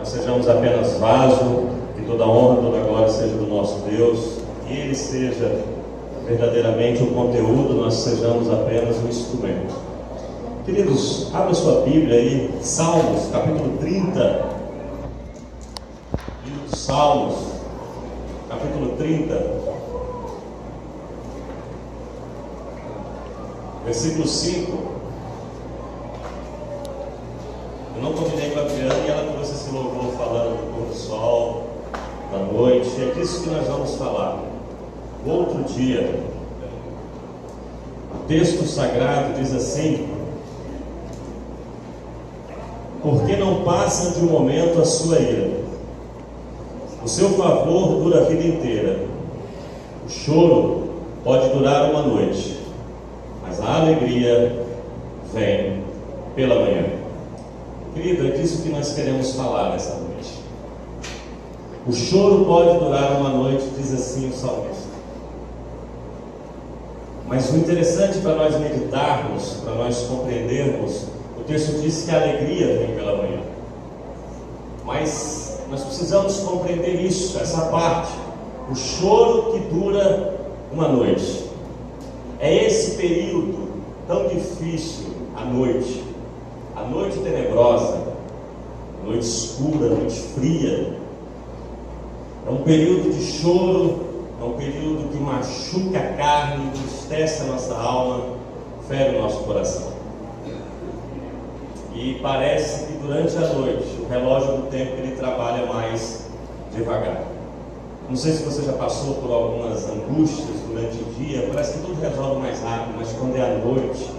nós sejamos apenas vaso, que toda honra, toda glória seja do nosso Deus, que Ele seja verdadeiramente o conteúdo, nós sejamos apenas um instrumento. Queridos, abra sua Bíblia aí, Salmos, capítulo 30, livro dos Salmos, capítulo 30, versículo 5. Eu não combinei com a Adriana e ela trouxe esse louvor falando do pôr do sol, da noite. É disso que nós vamos falar. O outro dia, o texto sagrado diz assim: porque não passa de um momento a sua ira, o seu favor dura a vida inteira. O choro pode durar uma noite, mas a alegria vem pela manhã. Querido, é disso que nós queremos falar nessa noite. O choro pode durar uma noite, diz assim o salmista. Mas o interessante para nós meditarmos, para nós compreendermos, o texto diz que a alegria vem pela manhã. Mas nós precisamos compreender isso, essa parte. O choro que dura uma noite. É esse período tão difícil, a noite tenebrosa, a noite escura, a noite fria. É um período de choro, é um período que machuca a carne, entristece a nossa alma, fere o nosso coração. E parece que durante a noite, o relógio do tempo ele trabalha mais devagar. Não sei se você já passou por algumas angústias durante o dia, parece que tudo resolve mais rápido, mas quando é à noite,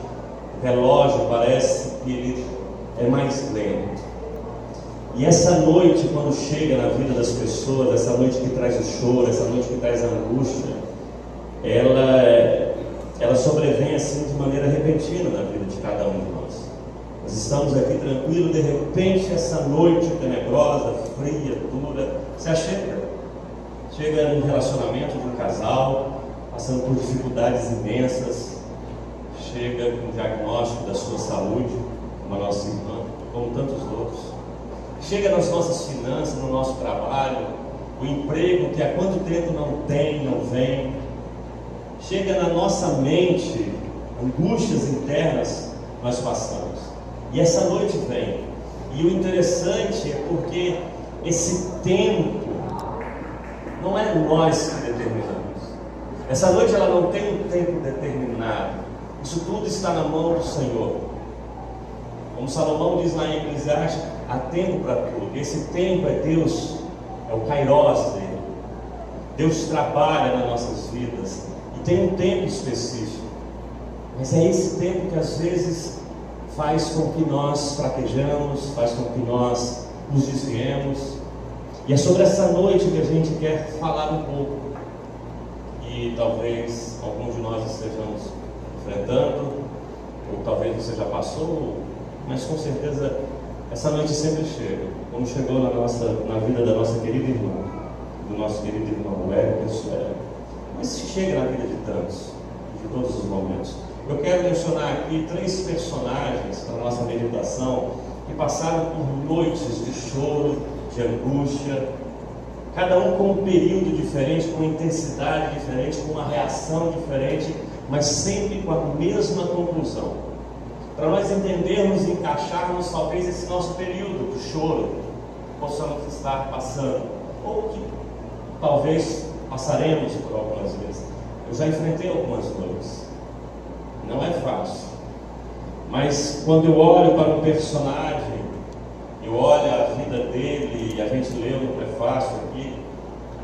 o relógio parece que ele é mais lento. E essa noite, quando chega na vida das pessoas, essa noite que traz o choro, essa noite que traz a angústia, ela sobrevém assim de maneira repentina na vida de cada um de nós. Nós estamos aqui tranquilos, de repente essa noite tenebrosa, fria, dura, se achega. Chega num relacionamento de um casal, passando por dificuldades imensas, chega com o diagnóstico da sua saúde, como a nossa irmã, como tantos outros. Chega nas nossas finanças, no nosso trabalho, o emprego que há quanto tempo não tem, não vem. Chega na nossa mente, angústias internas nós passamos. E essa noite vem. E o interessante é porque esse tempo não é nós que determinamos. Essa noite ela não tem um tempo determinado. Isso tudo está na mão do Senhor. Como Salomão diz lá em Eclesiastes, há tempo para tudo. Esse tempo é Deus, é o Kairos dele. Deus trabalha nas nossas vidas e tem um tempo específico. Mas é esse tempo que às vezes faz com que nós fraquejamos, faz com que nós nos desviemos. E é sobre essa noite que a gente quer falar um pouco. E talvez alguns de nós estejamos enfrentando, ou talvez você já passou, mas com certeza essa noite sempre chega, como chegou na vida da nossa querida irmã, do nosso querido irmão Hélio, mas chega na vida de tantos, de todos os momentos. Eu quero mencionar aqui 3 personagens para a nossa meditação que passaram por noites de choro, de angústia, cada um com um período diferente, com uma intensidade diferente, com uma reação diferente, mas sempre com a mesma conclusão. Para nós entendermos e encaixarmos talvez esse nosso período de choro, possamos estar passando, ou que talvez passaremos por algumas vezes. Eu já enfrentei algumas noites, não é fácil, mas quando eu olho para um personagem, eu olho a vida dele, e a gente leu no prefácio aqui,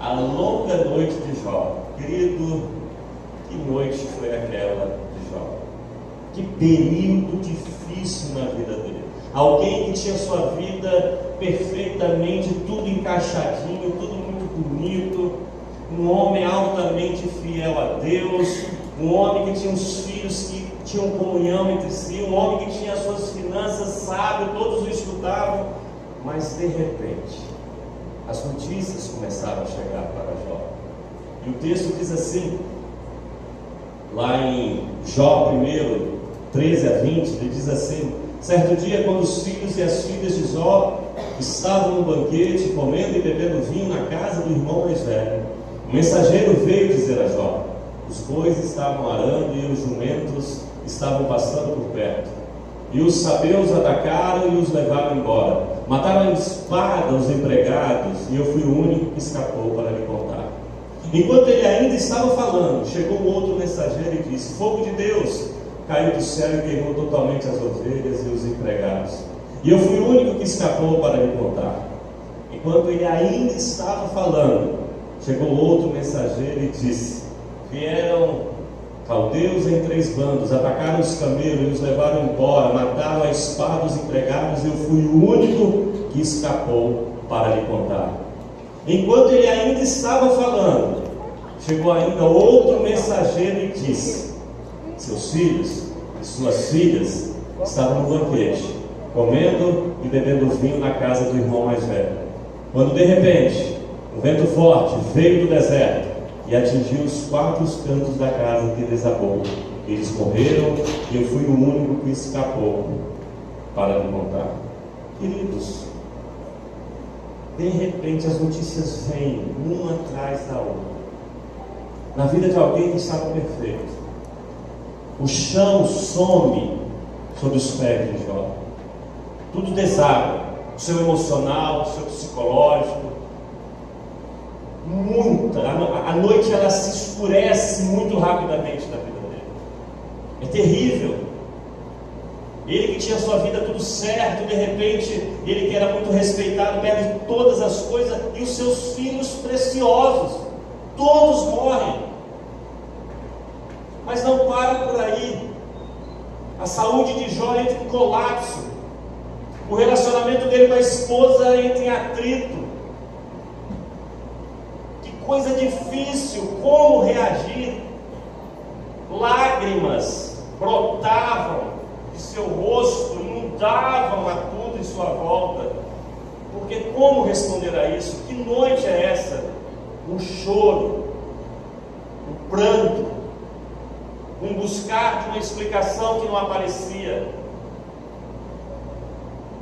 a longa noite de Jó. Querido, que noite foi aquela de Jó? Que período difícil na vida dele. Alguém que tinha sua vida perfeitamente, tudo encaixadinho, tudo muito bonito, um homem altamente fiel a Deus, um homem que tinha os filhos que tinham comunhão entre si, um homem que tinha as suas finanças sábio, todos o escutavam, mas de repente as notícias começaram a chegar para Jó. E o texto diz assim, lá em Jó 1, 13 a 20, ele diz assim: Certo dia, quando os filhos e as filhas de Jó estavam no banquete, comendo e bebendo vinho na casa do irmão mais velho, o mensageiro veio dizer a Jó: os bois estavam arando e os jumentos estavam passando por perto, e os sabeus atacaram e os levaram embora. Mataram a espada os empregados, e eu fui o único que escapou para lhe contar. Enquanto ele ainda estava falando, chegou um outro mensageiro e disse: fogo de Deus caiu do céu e queimou totalmente as ovelhas e os empregados, e eu fui o único que escapou para lhe contar. Enquanto ele ainda estava falando, chegou outro mensageiro e disse: vieram caldeus em 3 bandos, atacaram os camelos e os levaram embora, mataram a espada os empregados, e eu fui o único que escapou para lhe contar. Enquanto ele ainda estava falando, chegou ainda outro mensageiro e disse: seus filhos e suas filhas estavam no banquete, comendo e bebendo vinho na casa do irmão mais velho, quando de repente um vento forte veio do deserto e atingiu os 4 cantos da casa, que desabou. Eles morreram e eu fui o único que escapou para lhe contar. Queridos, de repente as notícias vêm uma atrás da outra na vida de alguém que estava perfeito. O chão some sob os pés de Jó, tudo desaba, o seu emocional, o seu psicológico. A noite ela se escurece muito rapidamente na vida dele. É terrível. Ele que tinha sua vida tudo certo, de repente, ele que era muito respeitado, perde todas as coisas, e os seus filhos preciosos, todos morrem. Mas não para por aí. A saúde de Jó entra em colapso. O relacionamento dele com a esposa entra em atrito. Coisa difícil, como reagir? Lágrimas brotavam de seu rosto, inundavam a tudo em sua volta. Porque como responder a isso? Que noite é essa? Um choro, um pranto, um buscar de uma explicação que não aparecia.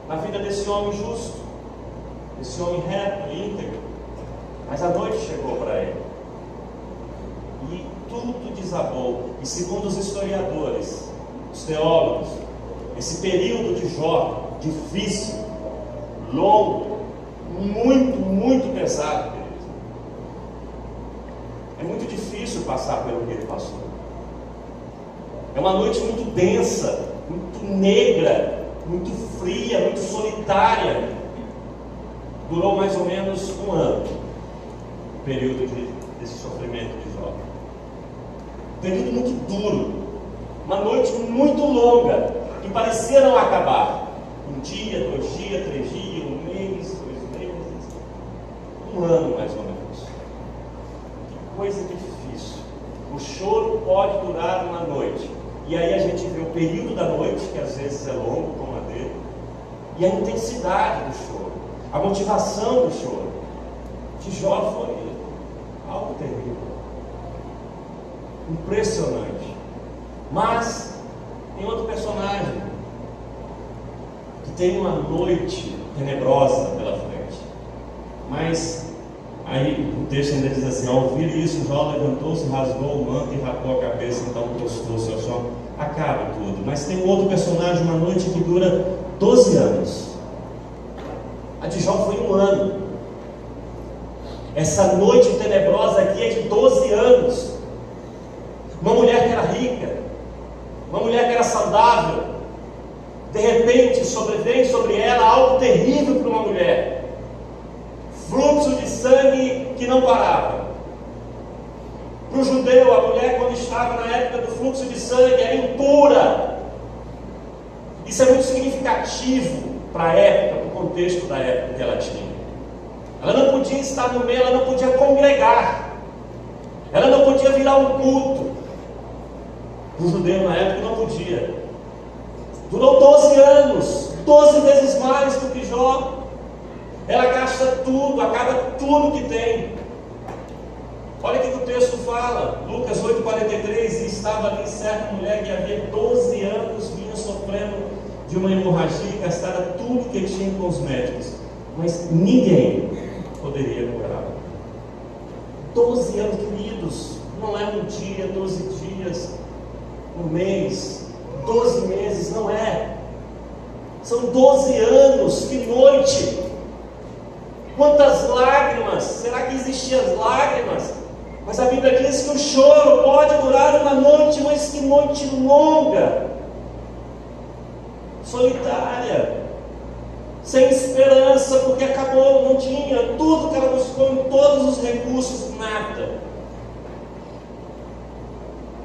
Na vida desse homem justo, desse homem reto e íntegro. Mas a noite chegou para ele e tudo desabou. E segundo os historiadores, os teólogos, esse período de Jó, difícil, longo, muito pesado, querido. É muito difícil passar pelo que ele passou. É uma noite muito densa, muito negra, muito fria, muito solitária. Durou mais ou menos 1 ano. Período desse sofrimento de Jó. Período muito duro, uma noite muito longa, que parecia não acabar. 1 dia, 2 dias, 3 dias, 1 mês, 2 meses, 1 ano mais ou menos. Que coisa difícil. O choro pode durar uma noite, e aí a gente vê o período da noite, que às vezes é longo, como a dele, e a intensidade do choro, a motivação do choro. De Jó foi algo terrível, impressionante. Mas tem outro personagem que tem uma noite tenebrosa pela frente. Mas aí o texto ainda diz assim: ao ouvir isso, Jó levantou-se, rasgou o manto e rapou a cabeça, então prostou-se ao chão. Acaba tudo. Mas tem um outro personagem, uma noite que dura 12 anos. A de Jó foi 1 ano. Essa noite tenebrosa aqui é de 12 anos. Uma mulher que era rica, uma mulher que era saudável, de repente sobrevém sobre ela algo terrível para uma mulher. Fluxo de sangue que não parava. Para o judeu, a mulher, quando estava na época do fluxo de sangue, era impura. Isso é muito significativo para a época, para o contexto da época que ela tinha. Ela não podia estar no meio, ela não podia congregar, ela não podia virar um culto. O judeu na época não podia. Durou 12 anos, 12 vezes mais do que Jó. Ela gasta tudo, acaba tudo que tem. Olha o que o texto fala, Lucas 8,43, e estava ali certa mulher que havia 12 anos vinha sofrendo de uma hemorragia e gastara tudo que tinha com os médicos, mas ninguém poderia curá-la. 12 anos, queridos, não é um dia, 12 dias, um mês, 12 meses, não é. São 12 anos, que noite! Quantas lágrimas! Será que existiam as lágrimas? Mas a Bíblia diz que o choro pode durar uma noite, mas que noite longa, solitária, sem esperança, porque acabou, não tinha tudo que ela buscou, em todos os recursos, nada.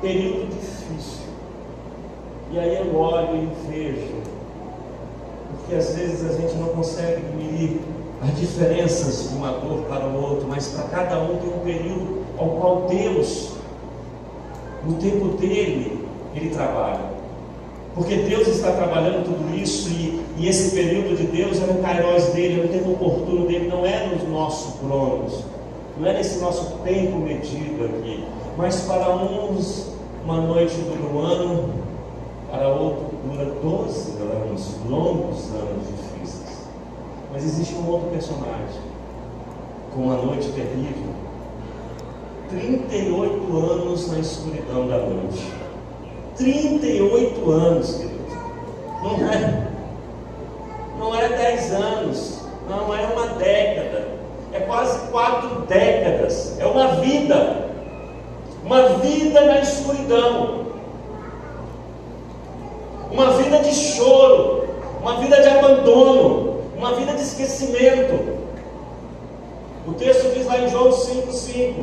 Período difícil. E aí eu olho e vejo, porque às vezes a gente não consegue medir as diferenças de uma dor para o outro, mas para cada um tem um período ao qual Deus, no tempo dele, Ele trabalha. Porque Deus está trabalhando tudo isso, e esse período de Deus é no kairos dele, é no tempo oportuno dele, não é nos nossos cronos, não é nesse nosso tempo medido aqui. Mas para uns, uma noite dura um ano, para outro dura 12 anos, longos anos difíceis. Mas existe um outro personagem, com uma noite terrível, 38 anos na escuridão da noite. 38 anos, queridos. Não é 10 anos, não é uma década, é quase 4 décadas, é uma vida na escuridão, uma vida de choro, uma vida de abandono, uma vida de esquecimento. O texto diz lá em João 5,5: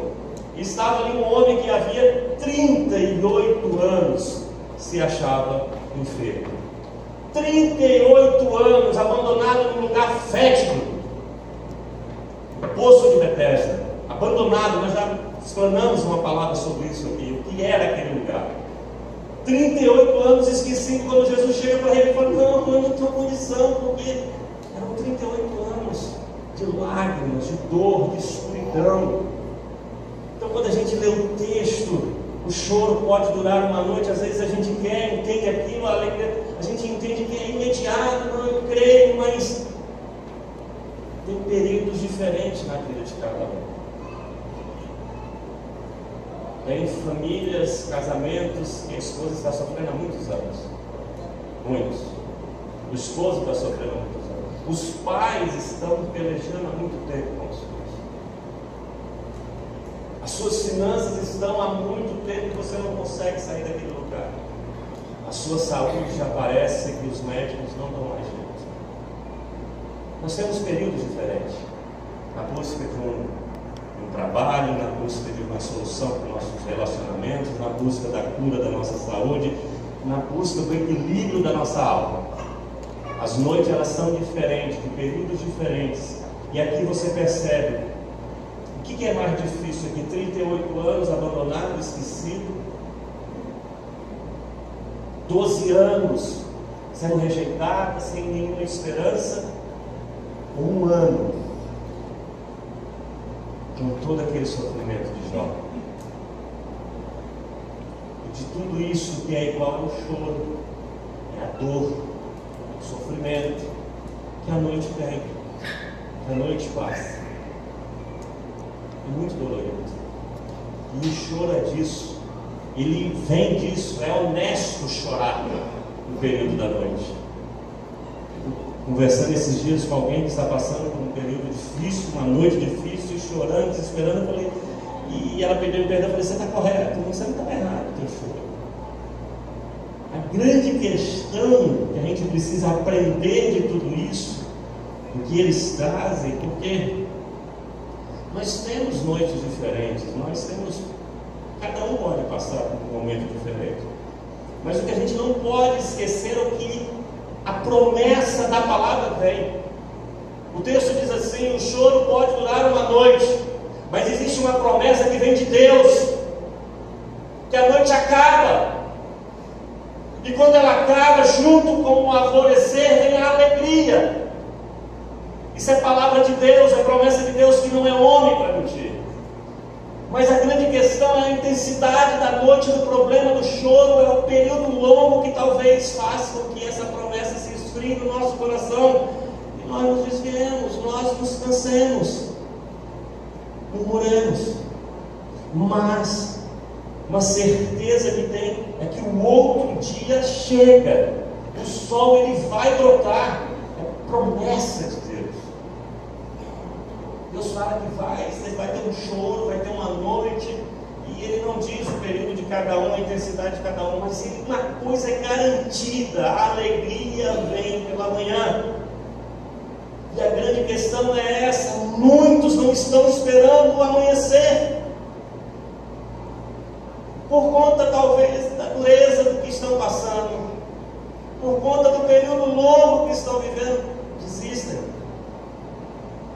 estava ali um homem que havia 38 anos se achava enfermo. 38 anos abandonado num lugar fétido, Poço de Betesda, abandonado. Nós já explanamos uma palavra sobre isso aqui, o que era aquele lugar. 38 anos esquecido. Quando Jesus chega para ele e fala: não, eu não tenho condição, porque eram 38 anos de lágrimas, de dor, de escuridão. Então, quando a gente lê o texto, o choro pode durar uma noite. Às vezes a gente entende aquilo, a alegria, a gente entende que é imediato, não, eu creio, mas tem períodos diferentes na vida de cada um. Tem famílias, casamentos que a esposa está sofrendo há muitos anos. Muitos. O esposo está sofrendo há muitos anos. Os pais estão pelejando há muito tempo com os filhos. As suas finanças estão há muito tempo que você não consegue sair daquele lugar. A sua saúde já parece que os médicos não dão mais jeito. Nós temos períodos diferentes. Na busca de um trabalho, na busca de uma solução para os nossos relacionamentos, na busca da cura da nossa saúde, na busca do equilíbrio da nossa alma. As noites elas são diferentes, de períodos diferentes. E aqui você percebe o que é mais difícil aqui: 38 anos abandonado, esquecido, 12 anos sendo rejeitado, sem nenhuma esperança, ou um ano com todo aquele sofrimento de Jó. E de tudo isso que é igual ao choro, é a dor, o sofrimento, que a noite vem, que a noite passa. É muito dolorido. E o choro é disso. Ele vem disso. É honesto chorar no período da noite. Conversando esses dias com alguém que está passando por um período difícil, uma noite difícil, chorando, desesperando, eu falei, e ela pediu perdão. Eu falei: você está correto, você não está errado o teu choro. A grande questão que a gente precisa aprender de tudo isso, o que eles trazem, porque nós temos noites diferentes, cada um pode passar por um momento diferente, mas o que a gente não pode esquecer é o que a promessa da palavra vem. O texto diz assim: o choro pode durar uma noite, mas existe uma promessa que vem de Deus, que a noite acaba, e quando ela acaba, junto com o alvorecer vem a alegria. Isso é palavra de Deus, é promessa de Deus, que não é homem para mentir. Mas a grande questão é a intensidade da noite, do problema do choro, é o período longo que talvez faça com que essa promessa se construindo o nosso coração, e nós nos desviemos, nós nos cansemos, murmuremos. Mas uma certeza que tem é que o outro dia chega, o sol ele vai brotar, é promessa de Deus. Deus fala que vai ter um choro, vai ter uma noite, e Ele não diz o período de cada um, a intensidade de cada um, mas uma coisa é garantida: a alegria vem pela manhã. E a grande questão é essa: muitos não estão esperando o amanhecer, por conta talvez da dureza do que estão passando, por conta do período longo que estão vivendo.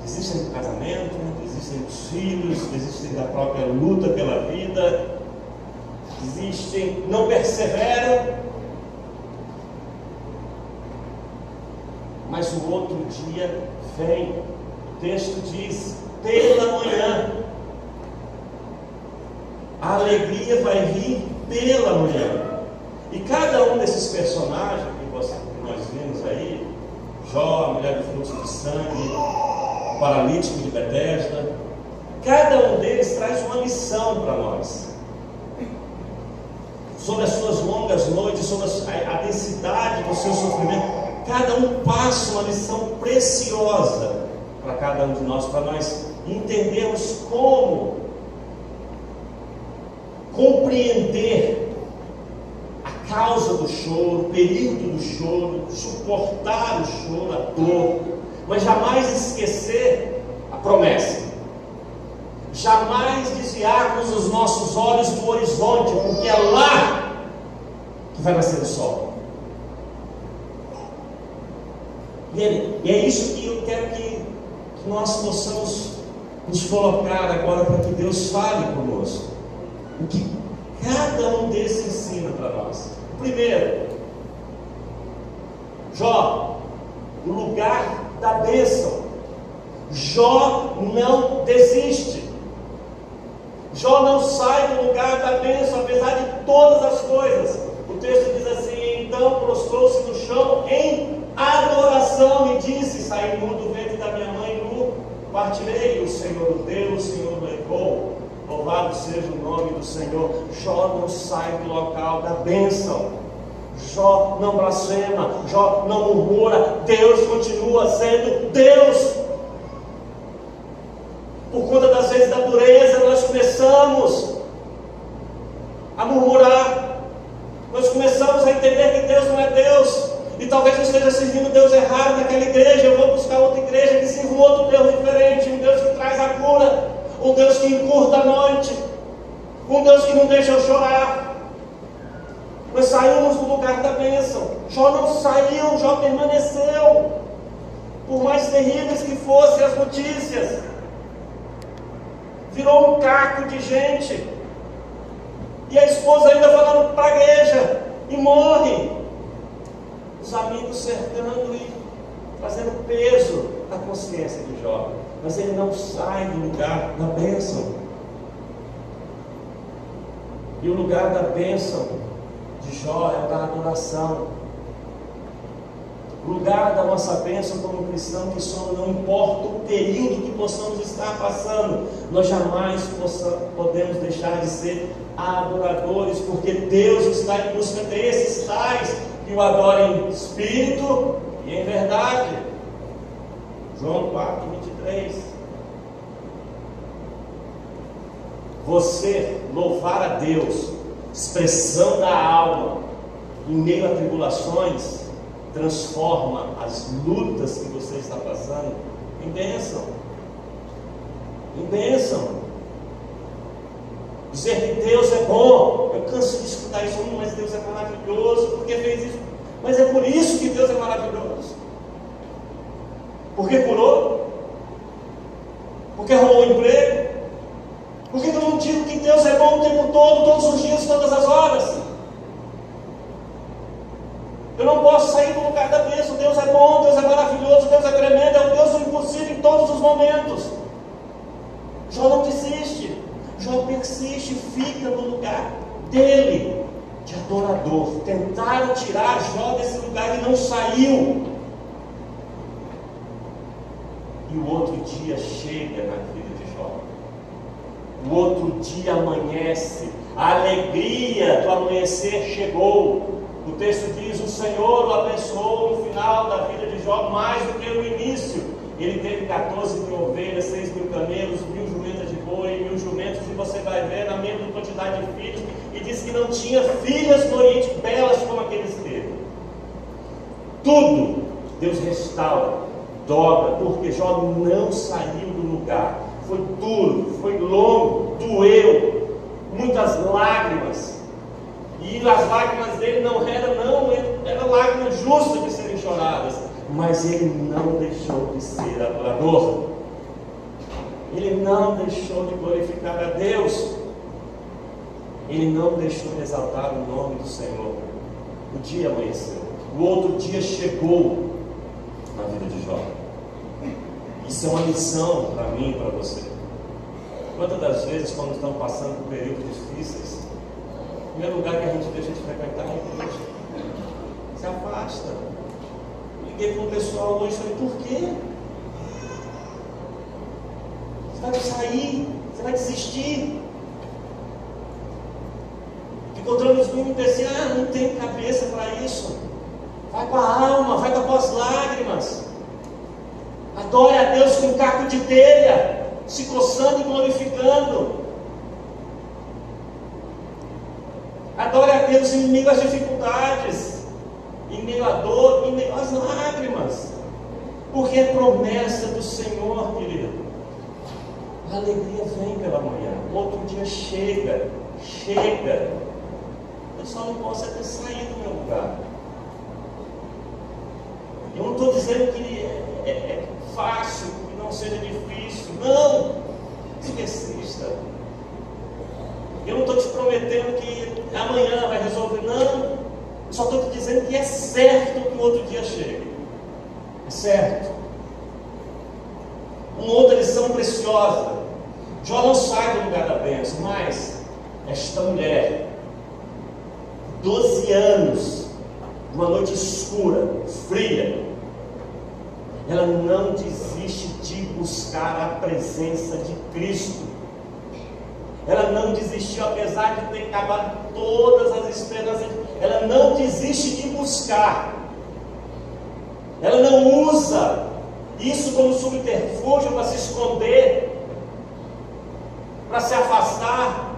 Desistem do casamento, desistem dos filhos, desistem da própria luta pela vida, desistem, não perseveram. Mas o outro dia vem. O texto diz: pela manhã. A alegria vai vir pela manhã. E cada um desses personagens que nós vimos aí, Jó, a mulher do fluxo de sangue, o paralítico de Betesda, cada um deles traz uma lição para nós, sobre as suas longas noites, sobre a densidade do seu sofrimento. Cada um passa uma lição preciosa para cada um de nós, para nós entendermos como compreender a causa do choro, o período do choro, suportar o choro, a dor, mas jamais esquecer a promessa, jamais desviarmos os nossos olhos do horizonte, porque é lá que vai nascer o sol. E é isso que eu quero que nós possamos nos colocar agora, para que Deus fale conosco. O que cada um desses ensina para nós. Primeiro, Jó, o lugar da bênção. Jó não desiste. Jó não sai do lugar da bênção, apesar de todas as coisas. O texto diz assim: então prostrou-se no chão em adoração e disse: saí nu do ventre da minha mãe, nu partirei. O Senhor o deu, o Senhor o levou. Louvado seja o nome do Senhor. Jó não sai do local da bênção. Jó não blasfema, Jó não murmura. Deus continua sendo Deus. Por conta das vezes da dureza, nós começamos a murmurar, nós começamos a entender que Deus não é Deus, e talvez eu esteja servindo Deus errado naquela igreja. Eu vou buscar outra igreja que sirva um outro Deus diferente, um Deus que traz a cura, um Deus que encurta a noite, um Deus que não deixa eu chorar. Nós saímos do lugar da bênção. Jó não saiu, Jó permaneceu, por mais terríveis que fossem as notícias. Virou um caco de gente, e a esposa ainda falando para a igreja, e morre. Os amigos cercando e trazendo peso à consciência de Jó. Mas ele não sai do lugar da bênção. E o lugar da bênção de Jó é da adoração. O lugar da nossa bênção como cristão que somos, não importa o período que possamos estar passando, nós jamais podemos deixar de ser adoradores, porque Deus está em busca desses tais que o adorem em espírito e em verdade. João 4:23. Você louvar a Deus, expressão da alma, em meio a tribulações, transforma as lutas que você está passando em bênção. Em bênção. Dizer que Deus é bom, eu canso de escutar isso, mas Deus é maravilhoso, porque fez isso. Mas é por isso que Deus é maravilhoso. Porque curou? Porque arrumou um emprego? Por que eu não digo que Deus é bom o tempo todo, todos os dias, todas as horas? Eu não posso sair do lugar da bênção. Deus é bom, Deus é maravilhoso, Deus é tremendo, é o Deus do impossível em todos os momentos. Jó não desiste, Jó persiste, fica no lugar dele, de adorador. Tentaram tirar Jó desse lugar e não saiu. E o outro dia chega na vida de Jó. O outro dia amanhece. A alegria do amanhecer chegou. O texto diz: o Senhor o abençoou no final da vida de Jó mais do que no início. Ele teve 14 mil ovelhas, 6 mil camelos, 1000 jumentas de boi, 1000 jumentos, e você vai ver a mesma quantidade de filhos. E diz que não tinha filhas no Oriente belas como aqueles teve. Tudo Deus restaura, dobra, porque Jó não saiu do lugar. Foi duro, foi longo, doeu, muitas lágrimas. E as lágrimas dele não eram lágrimas justas de serem choradas, mas ele não deixou de ser adorador. Ele não deixou de glorificar a Deus. Ele não deixou de exaltar o nome do Senhor. O dia amanheceu, o outro dia chegou na vida de Jó. Isso é uma lição para mim e para você. Quantas das vezes, quando estamos passando por períodos difíceis, o primeiro lugar que a gente deixa de frequentar é a igreja. Se afasta. Liguei para um pessoal hoje e falei: por quê? Você vai sair, você vai desistir. Encontramos muitos e disse: não tem cabeça para isso. Vai com a alma, vai com as lágrimas. Adore a Deus com um caco de telha, se coçando e glorificando. Adore a Deus em meio às dificuldades, em meio à dor, em meio às lágrimas, porque é promessa do Senhor, querido. A alegria vem pela manhã, outro dia chega. Eu só não posso ter saído do meu lugar. Eu não estou dizendo que é fácil, que não seja difícil. Não! Esquecista. Eu não estou te prometendo que amanhã vai resolver. Não! Eu só estou te dizendo que é certo que o outro dia chegue. É certo. Uma outra lição preciosa. Jó não sai do lugar da bênção, mas esta mulher, 12 anos, uma noite escura, fria, ela não desiste de buscar a presença de Cristo. Ela não desistiu, apesar de ter acabado todas as esperanças. Ela não desiste de buscar. Ela não usa isso como subterfúgio para se esconder, para se afastar.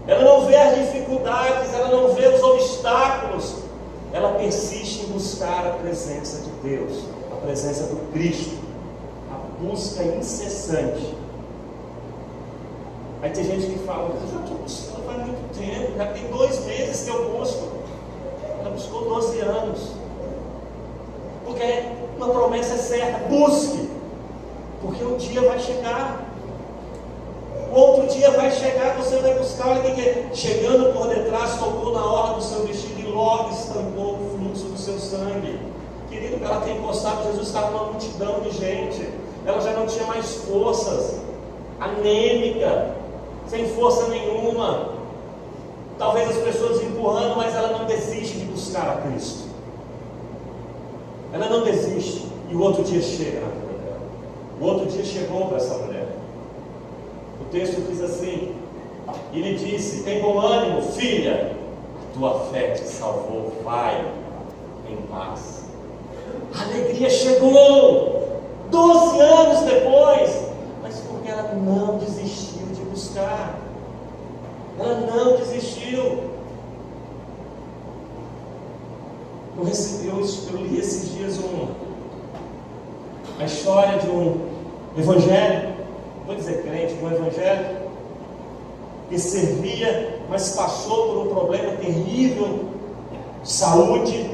Ela não vê as dificuldades, ela não vê os obstáculos. Ela persiste em buscar a presença de Deus, a presença do Cristo, a busca incessante. Aí tem gente que fala: eu já estou buscando faz muito tempo, já tem 2 meses que eu busco. Ela buscou 12 anos, porque uma promessa é certa: busque, porque um dia vai chegar. O outro dia vai chegar, você vai buscar. Olha o que é: chegando por detrás, tocou na orla do seu vestido e logo estancou o fluxo do seu sangue. Querido, ela tem encostado, Jesus estava numa multidão de gente, ela já não tinha mais forças, anêmica, sem força nenhuma, talvez as pessoas empurrando, mas ela não desiste de buscar a Cristo. Ela não desiste. E o outro dia chega na vida dela. O outro dia chegou para essa mulher. O texto diz assim: ele disse: tem bom ânimo, filha, a tua fé te salvou, vai em paz. A alegria chegou 12 anos depois, mas porque ela não desistiu de buscar. Ela não desistiu. Eu li esses dias a história de um evangelho, vou dizer crente, de um evangelho que servia, mas passou por um problema terrível de saúde,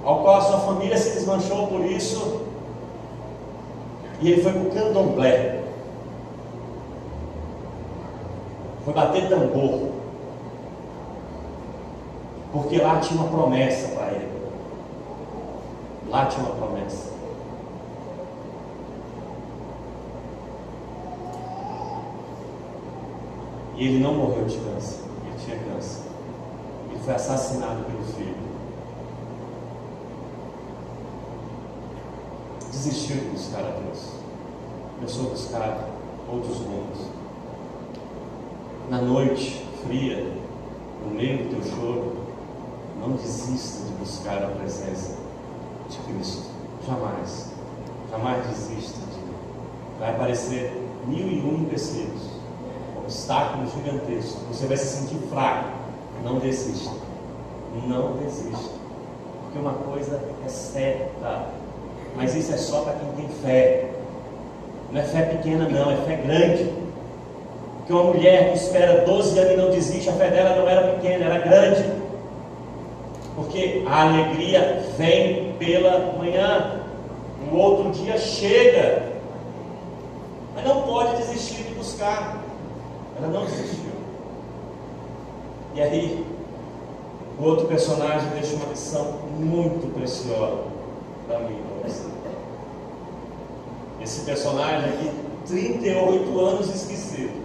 ao qual a sua família se desmanchou por isso, e ele foi para o candomblé, foi bater tambor, porque lá tinha uma promessa para ele. Lá tinha uma promessa. E ele não morreu de câncer. Ele tinha câncer. Ele foi assassinado pelo filho. desistiu de buscar a Deus, começou a buscar outros rumos. Na noite fria, no meio do teu choro, não desista de buscar a presença de Cristo. Jamais, jamais desista de. Vai aparecer 1001 empecilhos, obstáculos gigantescos. Você vai se sentir fraco. Não desista. Não desista. Porque uma coisa é certa, mas isso é só para quem tem fé. Não é fé pequena não, é fé grande. Porque uma mulher que espera 12 anos e não desiste, a fé dela não era pequena, era grande. Porque a alegria vem pela manhã, um outro dia chega, mas não pode desistir de buscar. Ela não desistiu. E aí, o outro personagem deixa uma lição muito preciosa para mim e para você. Esse personagem aqui, 38 anos esquecido.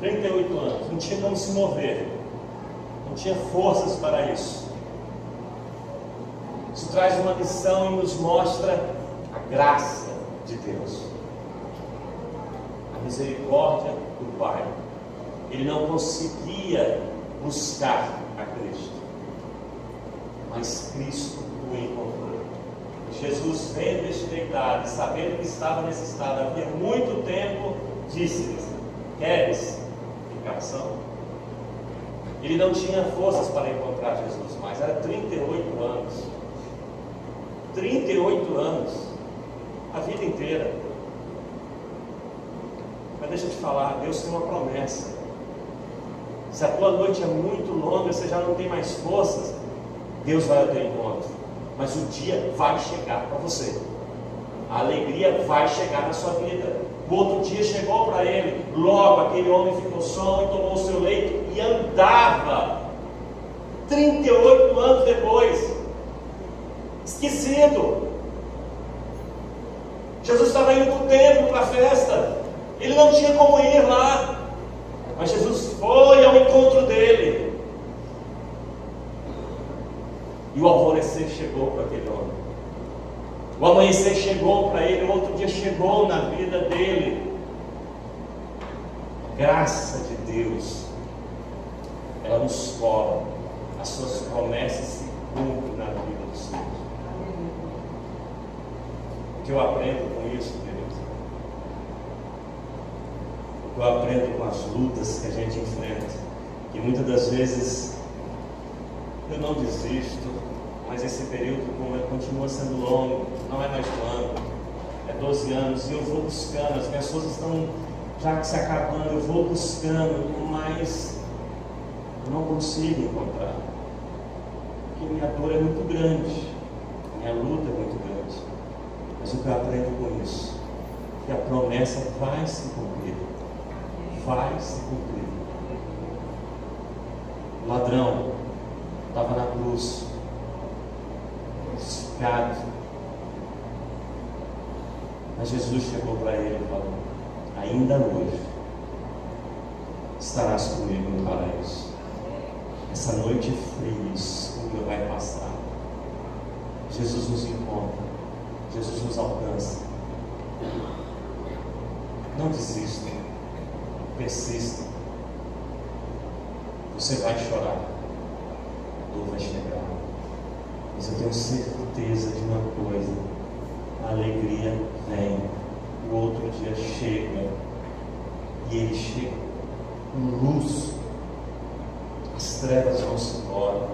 38 anos, não tinha como se mover, não tinha forças para isso. Isso traz uma lição e nos mostra a graça de Deus, a misericórdia do Pai. Ele não conseguia buscar a Cristo, mas Cristo o encontrou. Jesus, vendo este deitado, sabendo que estava nesse estado havia muito tempo, disse-lhes: queres ficação? Ele não tinha forças para encontrar Jesus mais, era 38 anos. 38 anos, a vida inteira. Mas deixa eu te falar, Deus tem uma promessa. Se a tua noite é muito longa, você já não tem mais forças, Deus vai ao teu encontro. Mas o dia vai chegar para você. A alegria vai chegar na sua vida. O outro dia chegou para ele. Logo aquele homem ficou só e tomou o seu leito e andava. 38 anos depois, esquecido. Jesus estava indo para o templo, para a festa. Ele não tinha como ir lá, mas Jesus foi ao encontro dele. E o alvorecer chegou para aquele homem. O amanhecer chegou para ele, o outro dia chegou na vida dele. Graça de Deus, ela nos cola, as suas promessas se cumprem na vida dos seus. O que eu aprendo com isso, queridos? O que eu aprendo com as lutas que a gente enfrenta, que muitas das vezes eu não desisto, mas esse período continua sendo longo, não é mais um ano, é 12 anos, e eu vou buscando, as minhas forças estão já se acabando, eu vou buscando, mas eu não consigo encontrar, porque minha dor é muito grande, minha luta é muito grande. Mas o que eu aprendo com isso, que a promessa vai se cumprir, vai se cumprir. O ladrão estava na cruz, crucificado, mas Jesus chegou para ele e falou: ainda hoje estarás comigo no paraíso. Essa noite fria, escura vai passar. Jesus nos encontra, Jesus nos alcança. Não desista, persista. Você vai chorar, a dor vai chegar, mas eu tenho certeza de uma coisa: a alegria vem, o outro dia chega, e ele chega com luz, as trevas vão se embora,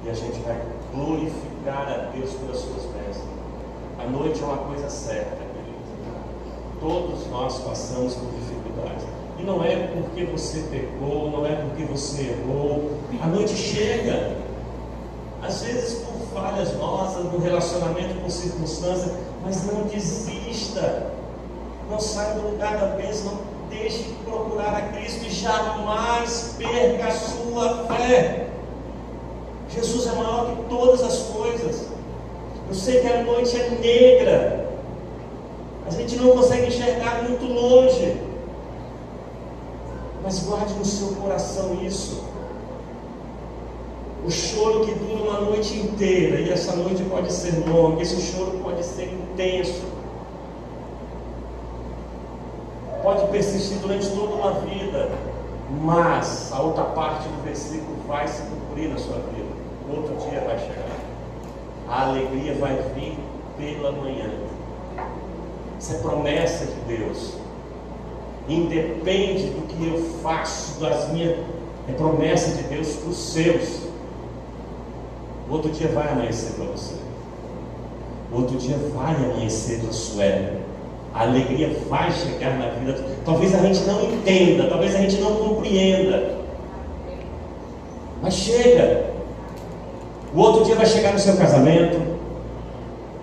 e a gente vai glorificar a Deus pelas suas bênçãos. A noite é uma coisa certa, querido. Todos nós passamos por dificuldades. E não é porque você pecou, não é porque você errou. A noite chega. Às vezes por falhas nossas, no relacionamento, por circunstâncias. Mas não desista. Não saia do lugar da bênção. Não deixe de procurar a Cristo. E jamais perca a sua fé. Jesus é maior que todas as coisas. Eu sei que a noite é negra, a gente não consegue enxergar muito longe, mas guarde no seu coração isso. O choro que dura uma noite inteira, e essa noite pode ser longa, esse choro pode ser intenso, pode persistir durante toda uma vida, mas a outra parte do versículo vai se cumprir na sua vida. Outro dia vai chegar, a alegria vai vir pela manhã. Isso é promessa de Deus, independe do que eu faço, é promessa de Deus para os seus. O outro dia vai amanhecer para você, o outro dia vai amanhecer para a Sueli. A alegria vai chegar na vida. Talvez a gente não entenda, talvez a gente não compreenda, mas chega. O outro dia vai chegar no seu casamento,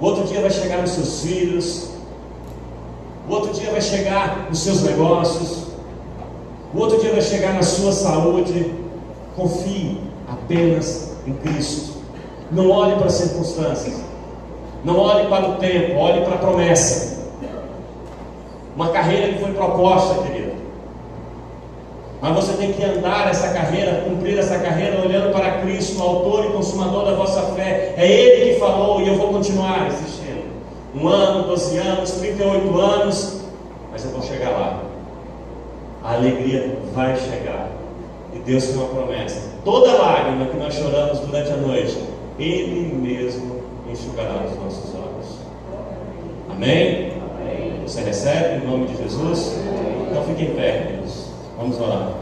o outro dia vai chegar nos seus filhos, o outro dia vai chegar nos seus negócios, o outro dia vai chegar na sua saúde. Confie apenas em Cristo. Não olhe para as circunstâncias, não olhe para o tempo, olhe para a promessa. Uma carreira que foi proposta, querido, mas você tem que andar essa carreira, cumprir essa carreira olhando para Cristo, o autor e consumador da vossa fé. É Ele que falou, e eu vou continuar existindo. 1 ano, 12 anos, 38 anos, mas eu vou chegar lá. A alegria vai chegar, e Deus tem uma promessa. Toda lágrima que nós choramos durante a noite, Ele mesmo enxugará os nossos olhos. Amém? Você recebe em nome de Jesus? Então fique em pé, queridos. Vamos orar.